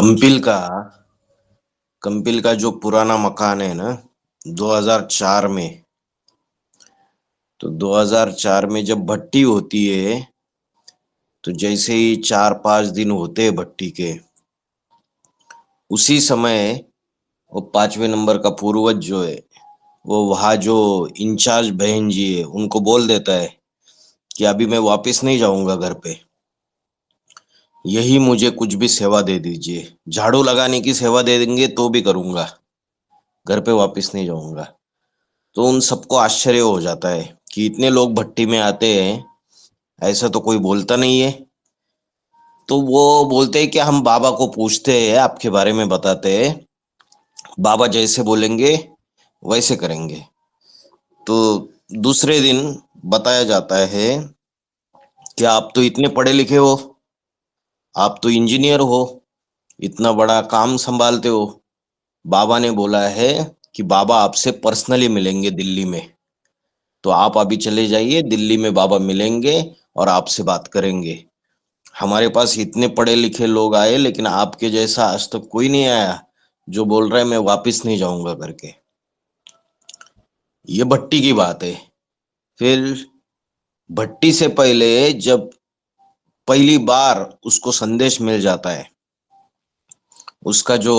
कंपिल का कंपिल का जो पुराना मकान है ना, 2004 में। तो 2004 में जब भट्टी होती है, तो जैसे ही 4-5 दिन होते हैं भट्टी के, उसी समय वो 5वें नंबर का पूर्वज जो है, वो वहाँ जो इंचार्ज बहन जी है उनको बोल देता है कि अभी मैं वापस नहीं जाऊंगा घर पे। यही मुझे कुछ भी सेवा दे दीजिए, झाड़ू लगाने की सेवा दे देंगे तो भी करूंगा, घर पे वापस नहीं जाऊंगा। तो उन सबको आश्चर्य हो जाता है कि इतने लोग भट्टी में आते हैं, ऐसा तो कोई बोलता नहीं है। तो वो बोलते हैं कि हम बाबा को पूछते हैं, आपके बारे में बताते हैं, बाबा जैसे बोलेंगे वैसे करेंगे। तो दूसरे दिन बताया जाता है कि आप तो इतने पढ़े लिखे हो, आप तो इंजीनियर हो, इतना बड़ा काम संभालते हो। बाबा ने बोला है कि बाबा आपसे पर्सनली मिलेंगे दिल्ली में, तो आप अभी चले जाइए, दिल्ली में बाबा मिलेंगे और आपसे बात करेंगे। हमारे पास इतने पढ़े लिखे लोग आए, लेकिन आपके जैसा आज तक कोई नहीं आया जो बोल रहा है मैं वापस नहीं जाऊंगा करके। ये भट्टी की बात है। फिर भट्टी से पहले जब पहली बार उसको संदेश मिल जाता है, उसका जो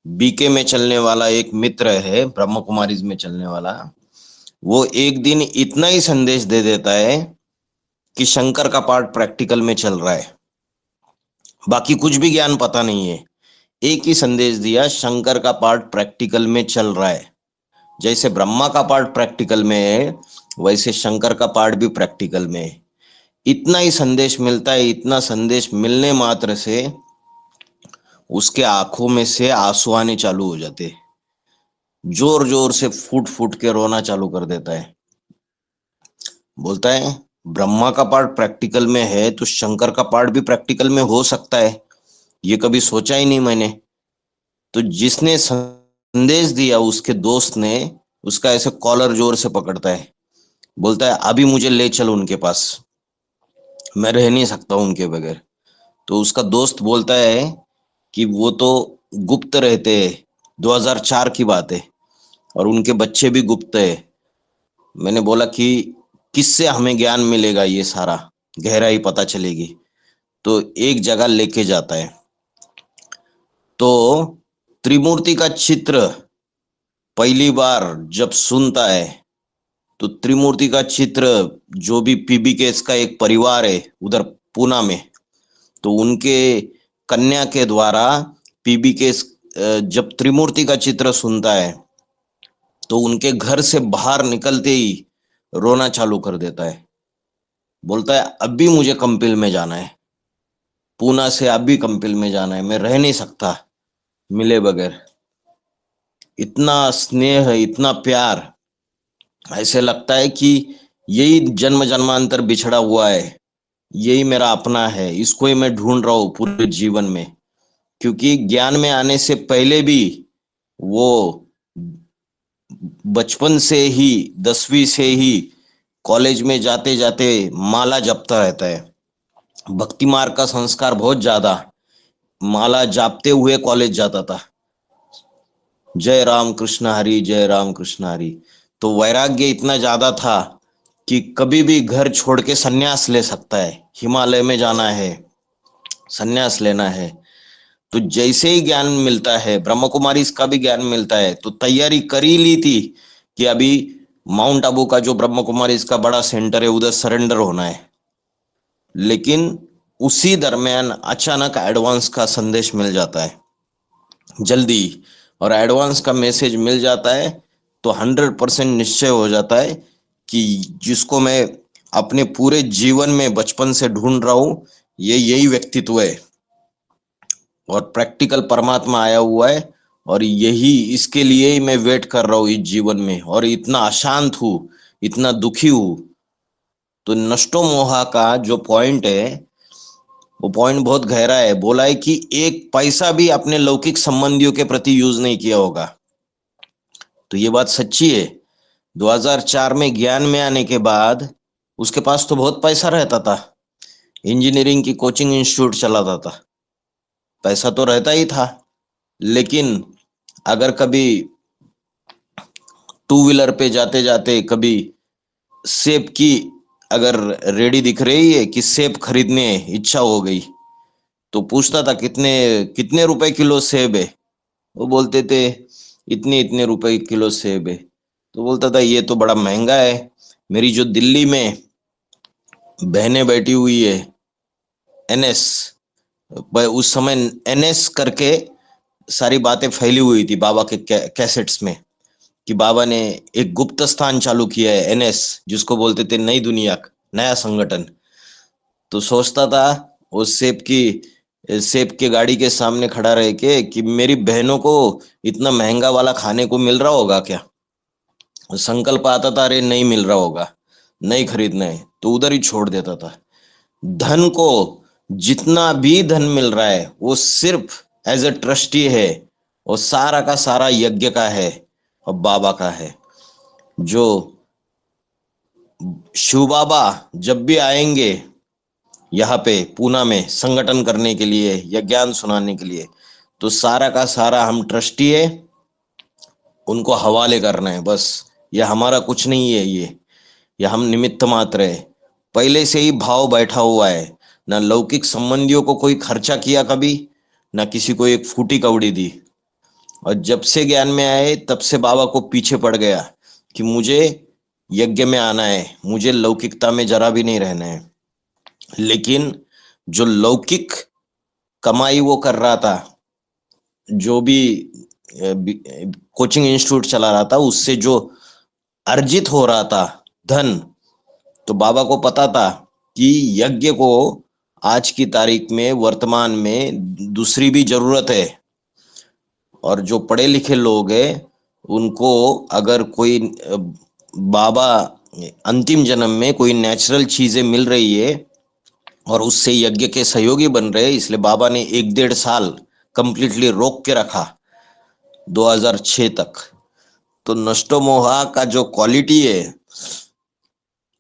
बीके में चलने वाला एक मित्र है, ब्रह्म कुमारीज में चलने वाला, वो एक दिन इतना ही संदेश दे देता है कि शंकर का पार्ट प्रैक्टिकल में चल रहा है। बाकी कुछ भी ज्ञान पता नहीं है। एक ही संदेश दिया, शंकर का पार्ट प्रैक्टिकल में चल रहा है। जैसे ब्रह्मा का पार्ट प्रैक्टिकल में है, वैसे शंकर का पार्ट भी प्रैक्टिकल में है। इतना ही संदेश मिलता है। इतना संदेश मिलने मात्र से उसके आंखों में से आंसू आने चालू हो जाते, जोर जोर से फूट फूट के रोना चालू कर देता है। बोलता है ब्रह्मा का पार्ट प्रैक्टिकल में है तो शंकर का पार्ट भी प्रैक्टिकल में हो सकता है, ये कभी सोचा ही नहीं मैंने। तो जिसने संदेश दिया, उसके दोस्त ने उसका ऐसे कॉलर जोर से पकड़ता है, बोलता है अभी मुझे ले चल उनके पास, मैं रह नहीं सकता उनके बगैर। तो उसका दोस्त बोलता है कि वो तो गुप्त रहते हैं, 2004 की बात है, और उनके बच्चे भी गुप्त है। मैंने बोला कि किससे हमें ज्ञान मिलेगा, ये सारा गहराई पता चलेगी। तो एक जगह लेके जाता है, तो त्रिमूर्ति का चित्र पहली बार जब सुनता है, तो त्रिमूर्ति का चित्र, जो भी पीबीकेस का एक परिवार है उधर पूना में, तो उनके कन्या के द्वारा पीबीकेस जब त्रिमूर्ति का चित्र सुनता है, तो उनके घर से बाहर निकलते ही रोना चालू कर देता है। बोलता है अभी मुझे कंपिल में जाना है, पूना से अभी कंपिल में जाना है, मैं रह नहीं सकता मिले बगैर। इतना स्नेह, इतना प्यार, ऐसे लगता है कि यही जन्म जन्मांतर बिछड़ा हुआ है, यही मेरा अपना है, इसको ही मैं ढूंढ रहा हूँ पूरे जीवन में। क्योंकि ज्ञान में आने से पहले भी वो बचपन से ही, 10वीं से ही कॉलेज में जाते जाते माला जपता रहता है। भक्ति मार्ग का संस्कार बहुत ज्यादा, माला जापते हुए कॉलेज जाता था। जय राम कृष्ण हरि, जय राम कृष्ण हरि। तो वैराग्य इतना ज्यादा था कि कभी भी घर छोड़ के सन्यास ले सकता है, हिमालय में जाना है, सन्यास लेना है। तो जैसे ही ज्ञान मिलता है, ब्रह्म कुमारी इसका भी ज्ञान मिलता है, तो तैयारी कर ही ली थी कि अभी माउंट आबू का जो ब्रह्म कुमारी इसका बड़ा सेंटर है, उधर सरेंडर होना है। लेकिन उसी दरमियान अचानक एडवांस का संदेश मिल जाता है, जल्दी। और एडवांस का मैसेज मिल जाता है तो 100% निश्चय हो जाता है कि जिसको मैं अपने पूरे जीवन में बचपन से ढूंढ रहा हूं, ये यही व्यक्तित्व है, और प्रैक्टिकल परमात्मा आया हुआ है, और यही इसके लिए ही मैं वेट कर रहा हूँ इस जीवन में, और इतना अशांत हूँ, इतना दुखी हूँ। तो नष्टो मोहा का जो पॉइंट है, वो पॉइंट बहुत गहरा है। बोला है कि एक पैसा भी अपने लौकिक संबंधियों के प्रति यूज नहीं किया होगा। तो ये बात सच्ची है। 2004 में ज्ञान में आने के बाद उसके पास तो बहुत पैसा रहता था, इंजीनियरिंग की कोचिंग इंस्टीट्यूट चलाता था, पैसा तो रहता ही था, लेकिन अगर कभी टू व्हीलर पे जाते जाते कभी सेब की अगर रेडी दिख रही है कि सेब खरीदने इच्छा हो गई, तो पूछता था कितने कितने रुपए किलो सेब है। वो बोलते थे इतने इतने रुपए किलो सेब है। तो बोलता था ये तो बड़ा महंगा है। मेरी जो दिल्ली में बहनें बैठी हुई है, एनएस, उस समय एनएस करके सारी बातें फैली हुई थी बाबा के कैसेट्स में, कि बाबा ने एक गुप्त स्थान चालू किया है, एनएस, जिसको बोलते थे नई दुनिया, नया संगठन। तो सोचता था वो सेब के गाड़ी के सामने खड़ा रह के कि मेरी बहनों को इतना महंगा वाला खाने को मिल रहा होगा क्या। संकल्प आता था, अरे नहीं मिल रहा होगा, नहीं खरीदना है, तो उधर ही छोड़ देता था। धन को, जितना भी धन मिल रहा है वो सिर्फ एज अ ट्रस्टी है, वो सारा का सारा यज्ञ का है और बाबा का है। जो शिव बाबा जब भी आएंगे यहाँ पे पूना में संगठन करने के लिए या ज्ञान सुनाने के लिए, तो सारा का सारा हम ट्रस्टी है, उनको हवाले करना है बस। ये हमारा कुछ नहीं है, ये हम निमित्त मात्र है। पहले से ही भाव बैठा हुआ है, ना लौकिक संबंधियों को कोई खर्चा किया कभी, ना किसी को एक फूटी कौड़ी दी। और जब से ज्ञान में आए तब से बाबा को पीछे पड़ गया कि मुझे यज्ञ में आना है, मुझे लौकिकता में जरा भी नहीं रहना है। लेकिन जो लौकिक कमाई वो कर रहा था, जो भी कोचिंग इंस्टीट्यूट चला रहा था, उससे जो अर्जित हो रहा था धन, तो बाबा को पता था कि यज्ञ को आज की तारीख में वर्तमान में दूसरी भी जरूरत है। और जो पढ़े लिखे लोग हैं उनको अगर कोई बाबा अंतिम जन्म में कोई नेचुरल चीजें मिल रही है और उससे यज्ञ के सहयोगी बन रहे हैं, इसलिए बाबा ने 1-1.5 साल कंप्लीटली रोक के रखा, 2006 तक। तो नष्टो मोहा का जो क्वालिटी है,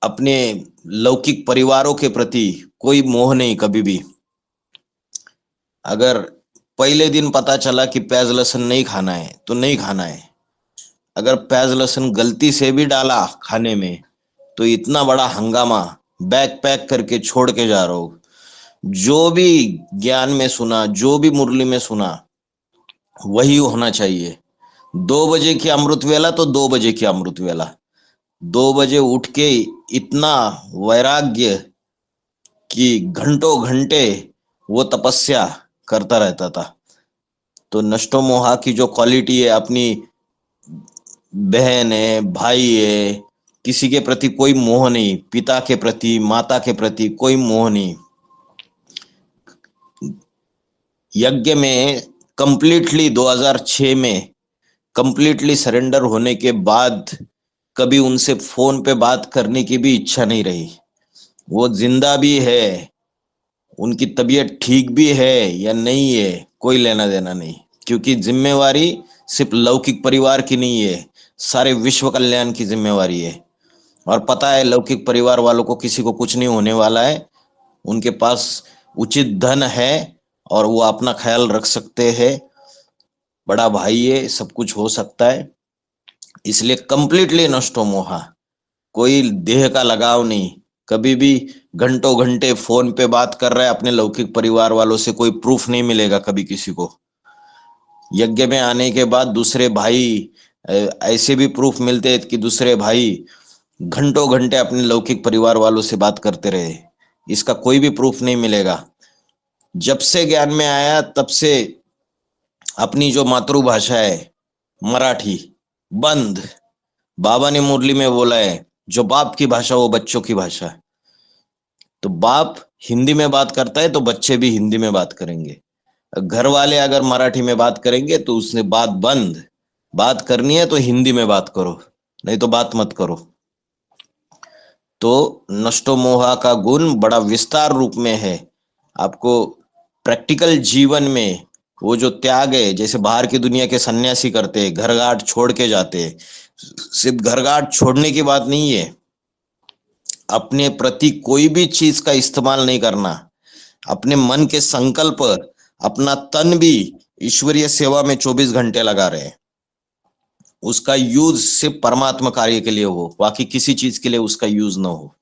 अपने लौकिक परिवारों के प्रति कोई मोह नहीं कभी भी। अगर पहले दिन पता चला कि प्याज लहसुन नहीं खाना है तो नहीं खाना है। अगर प्याज लहसुन गलती से भी डाला खाने में तो इतना बड़ा हंगामा, बैग पैक करके छोड़ के जा रहा हो। जो भी ज्ञान में सुना, जो भी मुरली में सुना, वही होना चाहिए। 2 बजे की अमृत वेला तो 2 बजे की अमृत वेला। 2 बजे उठ के इतना वैराग्य कि घंटों घंटे वो तपस्या करता रहता था। तो नष्टो मोहा की जो क्वालिटी है, अपनी बहन है, भाई है, किसी के प्रति कोई मोह नहीं, पिता के प्रति, माता के प्रति कोई मोह नहीं। यज्ञ में कंप्लीटली 2006 में कंप्लीटली सरेंडर होने के बाद कभी उनसे फोन पे बात करने की भी इच्छा नहीं रही। वो जिंदा भी है, उनकी तबीयत ठीक भी है या नहीं है, कोई लेना देना नहीं, क्योंकि जिम्मेवारी सिर्फ लौकिक परिवार की नहीं है, सारे विश्व कल्याण की जिम्मेवारी है। और पता है लौकिक परिवार वालों को किसी को कुछ नहीं होने वाला है, उनके पास उचित धन है और वो अपना ख्याल रख सकते हैं। बड़ा भाई है, सब कुछ हो सकता है। इसलिए कंप्लीटली नष्टो मोहा, कोई देह का लगाव नहीं। कभी भी घंटों घंटे फोन पे बात कर रहा है अपने लौकिक परिवार वालों से, कोई प्रूफ नहीं मिलेगा कभी किसी को। यज्ञ में आने के बाद दूसरे भाई ऐसे भी प्रूफ मिलते हैं कि दूसरे भाई घंटों घंटे अपने लौकिक परिवार वालों से बात करते रहे। इसका कोई भी प्रूफ नहीं मिलेगा। जब से ज्ञान में आया तब से अपनी जो मातृभाषा है मराठी बंद। बाबा ने मुरली में बोला है, जो बाप की भाषा वो बच्चों की भाषा है। तो बाप हिंदी में बात करता है तो बच्चे भी हिंदी में बात करेंगे। घर वाले अगर मराठी में बात करेंगे तो उसने बात बंद। बात करनी है तो हिंदी में बात करो, नहीं तो बात मत करो। तो नष्टो मोहा का गुण बड़ा विस्तार रूप में है। आपको प्रैक्टिकल जीवन में वो जो त्याग है, जैसे बाहर की दुनिया के सन्यासी करते हैं, घर गांठ छोड़ के जाते हैं, सिर्फ घर गांठ छोड़ने की बात नहीं है, अपने प्रति कोई भी चीज का इस्तेमाल नहीं करना, अपने मन के संकल्प अपना तन भी ईश्वरीय सेवा में 24 घंटे लगा रहे हैं, उसका यूज सिर्फ परमात्मा कार्य के लिए हो, बाकी किसी चीज के लिए उसका यूज ना हो।